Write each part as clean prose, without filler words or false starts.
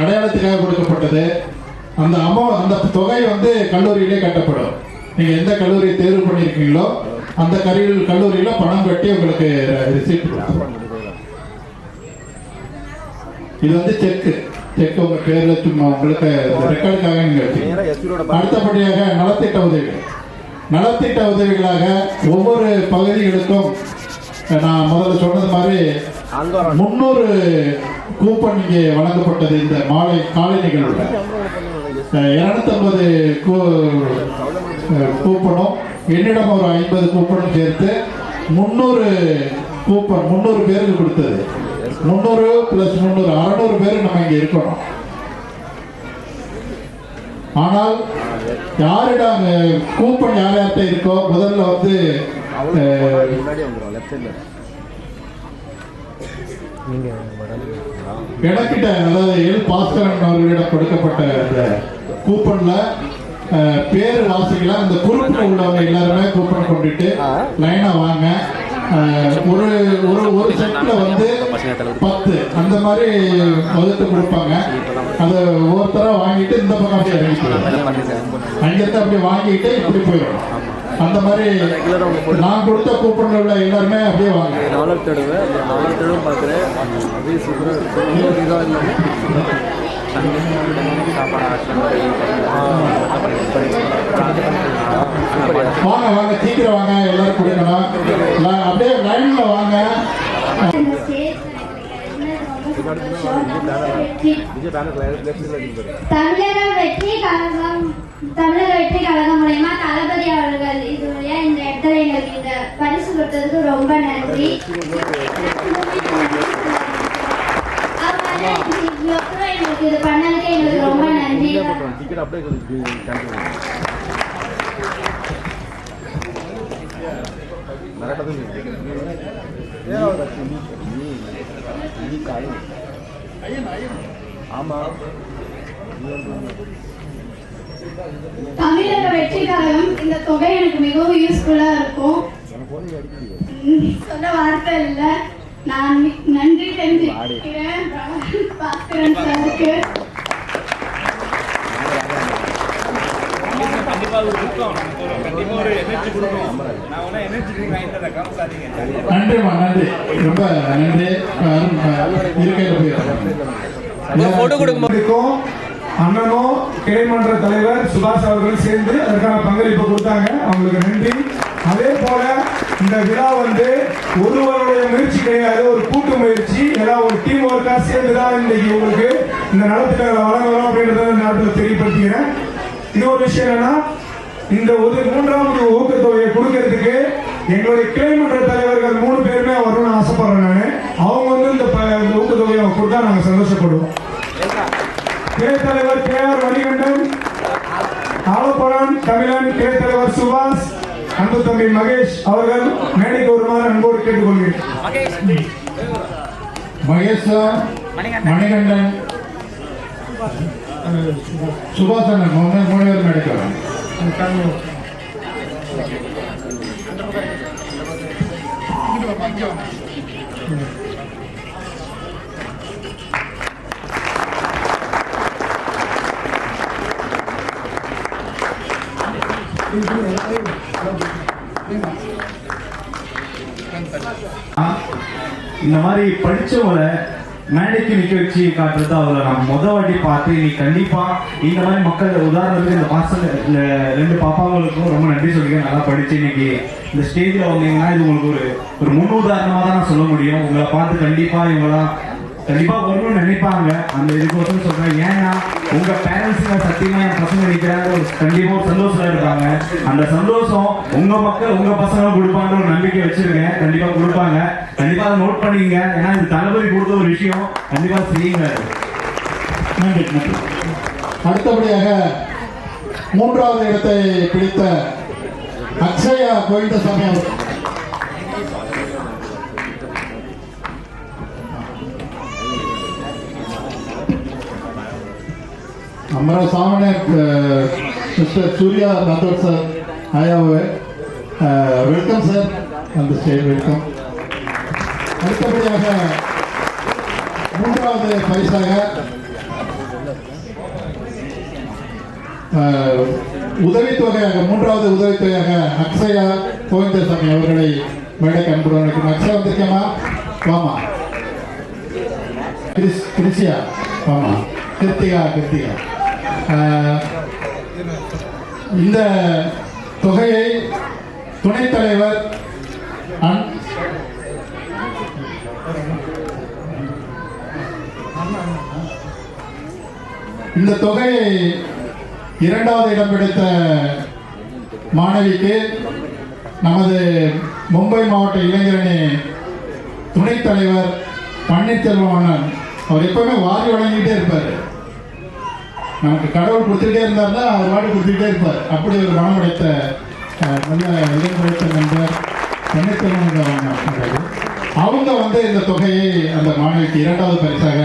அடையாளத்துக்காக கொடுக்கப்பட்டது. அந்த தொகை வந்து கல்லூரியிலே கட்டப்படும். நீங்க எந்த கல்லூரி தேர்வு பண்ணியிருக்கீங்களோ அந்த கல்லூரியில பணம் கட்டி உங்களுக்கு ரிசீப்ட் கொடுக்கும். இது வந்து செக் உங்க பேர்ல சும்மா உங்களுக்கு ரெக்கார்டுக்காக நீங்க எடுத்துக்கீங்க. அடுத்தபடியாக நலத்திட்ட உதவிகளாக ஒவ்வொரு பகுதிகளுக்கும் நான் முதல்ல சொன்னது மாதிரி 300 கூப்பன் இங்கே வழங்கப்பட்டது. இந்த காலை நிகழ்வுல 250 கூப்பனும் என்னிடம் ஒரு 50 கூப்பனும் சேர்த்து 300 கூப்பன் 300 பேருக்கு கொடுத்தது. 300 + 300 600 பேர் நம்ம இங்க இருக்கணும். ஆனால் யாரிடம் கூப்பன் யார்கிட்ட இருக்கோ முதல்ல வந்து எனக்கிட்ட, அதாவது எல் பாஸ்கரன் அவர்களிடம் கொடுக்கப்பட்ட அந்த கூப்பன்ல பேர் வாசிக்கலாம். அந்த குரூப்ல உள்ளவங்க எல்லாருமே கூப்பன் கொண்டுட்டு லைனா வாங்க. ஒரு செட்ல வந்து 10 அந்த மாதிரி வகுத்து கொடுப்பாங்க. அதை ஒவ்வொருத்தரா வாங்கிட்டு இந்த பக்கம் அப்படியே இறங்கிட்டு அங்கிருந்து அப்படியே வாங்கிட்டு இப்படி போயிடும். அந்த மாதிரி நான் கொடுத்த கூப்பன்ல உள்ள எல்லாருமே அப்படியே வாங்க. வாங்க வாங்க சீக்கிரம் வாங்க, எல்லாரும் குடிக்கலாம். அப்படியே லைன்ல வாங்க. தமிழக வெற்றி கழகம் மூலமா தளபதி அவர்கள் இது வழியா இந்த இடத்துல எங்களுக்கு இந்த பரிசு கொடுத்ததுக்கு ரொம்ப நன்றி. எங்களுக்கு இது பண்ணதுக்கு எங்களுக்கு ரொம்ப நன்றி. தமிழக வெற்றி கழகம் இந்த தொகை எனக்கு மிகவும் யூஸ்ஃபுல்லா இருக்கும். சொல்ல வார்த்தை இல்லை. நான் நன்றி தெரிஞ்சுக்கிறேன் பாஸ்கரன் சாருக்கு. நன்றிமா, நன்றி, ரொம்ப நன்றி. அண்ணனும் கிளைமன்ற தலைவர் சுபாஷ் அவர்கள் சேர்ந்து அதற்கான பங்களிப்பு கொடுத்தாங்க. அவங்களுக்கு நன்றி. அதே போல இந்த விழா வந்து ஒருவருடைய முயற்சி கிடையாது, ஒரு கூட்டு முயற்சி. எல்லாம் ஒரு டீம் ஒர்க்கா சேர்ந்துதான் இன்னைக்கு உங்களுக்கு இந்த நலத்திட்டங்களை வழங்கணும் அப்படின்றத நேரத்தில் தெரியப்படுத்திக்கிறேன். இன்னொரு விஷயம் என்னன்னா, இந்த ஒரு 3வது ஊக்கத்தொகையை கொடுக்கறதுக்கு எங்களுடைய கிளைமன்ற தலைவர்கள் 3 பேருமே வரணும்னு ஆசைப்படுறேன். நான் அவங்க வந்து இந்த ஊக்கத்தொகையை கொடுத்தா நாங்கள் சந்தோஷப்படுவோம். கிளை தலைவர் KR மணிகண்டன், ஆலப்பழம் தமிழன், கிளை தலைவர் சுபாஷ், அன்பு தம்பி மகேஷ் அவர்கள் மேடைக்கு வருமாறு அன்போடு கேட்டுக்கொள்கிறேன். மகேஷ், மணிகண்டன், சுபாஷ் அண்ணன் 3 பேர் மேடைக்கு வராங்க. இந்த மாதிரி படிச்சவங்களை மேடைக்கு நிக்க வச்சு காட்டுறது அவரை நான் வாட்டி பார்த்து நீ கண்டிப்பா இந்த மாதிரி மக்கள் உதாரணத்துக்கு இந்த பசங்க 2 பாப்பாங்களுக்கும் ரொம்ப நன்றி சொல்லிக்கிறேன். நல்லா படிச்சு இன்னைக்கு இந்த ஸ்டேஜில் வந்தீங்கன்னா இது உங்களுக்கு ஒரு முன்னுதாரணமாக தான் நான் சொல்ல முடியும். உங்களை பார்த்து கண்டிப்பா இவங்களாம் கண்டிப்பா வரணும்னு நினைப்பாங்க. அந்த இதுக்கோசம் சொல்றேன். ஏன்னா உங்க பேரண்ட்ஸுங்க சத்தியமா என் பசங்க நிற்கிறாங்க, ஒரு கண்டிப்பா ஒரு சந்தோஷமா இருப்பாங்க. அந்த சந்தோஷம் உங்க மக்கள் உங்க பசங்க கொடுப்பாங்க ஒரு நம்பிக்கை வச்சிருக்கேன். கண்டிப்பா கொடுப்பாங்க. கண்டிப்பா அதை நோட் பண்ணிங்க. ஏன்னா இது தளபதி கொடுத்த ஒரு விஷயம். கண்டிப்பா செய்யுங்க. நன்றி. அடுத்தபடியாக 3வது இடத்தை பிடித்த அக்ஷயா கோவிந்தசாமி அவர்கள். हमारा सामने मिस्टर सूर्या राठौर सर आया हुआ है. Welcome sir on the stage. Welcome. அடுத்தபடியாக 3வது பரிசாக உதவித்தொகையாக 3வது உதவித்தொகையாக அக்ஷயா கோவிந்தசாமி அவர்களை மேடைக்கு அன்புடன் அழைக்கிறோம். அக்ஷயா வந்திருக்கேம்மா, வாமா. கிருஷியா, வாமா. கிருத்திகா. இந்த தொகையை துணைத் தலைவர் இந்த தொகையை 2வது இடம் பிடித்த மாணவிக்கு நமது மும்பை மாவட்ட இளைஞரணி துணைத் தலைவர் பன்னீர்செல்வம் அண்ணன், அவர் எப்பவுமே வாரி வழங்கிட்டே இருப்பார். நமக்கு கடவுள் கொடுத்துட்டே இருந்தார்னா அவர் வாடி கொடுத்துட்டே இருப்பார். அப்படி ஒரு மனம் உடைத்த நல்ல இடம் கிடைத்த நண்பர் பன்னீர்செல்வம். அவங்க இந்த தொகையை அந்த மாணவிக்கு 2வது பரிசாக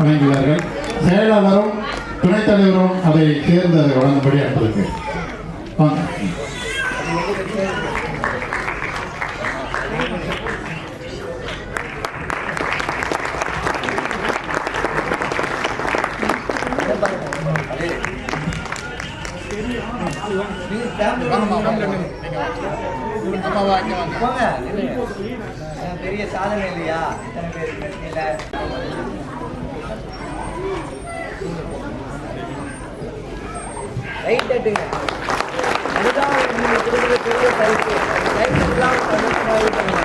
வழங்குவார்கள். செயலாளரும் துணைத் தலைவரும் அதை சேர்ந்து அதை வழங்கும்படி அன்பதற்கு வாங்க. பெரிய சாதனை இல்லையா? இத்தனை பேர் ரைட் தட்டுங்க. அதுதான் நீங்க கொடுக்குற பெரிய பரிசு. ரைட் எல்லாம் சந்தோஷமாக பண்ணுங்க.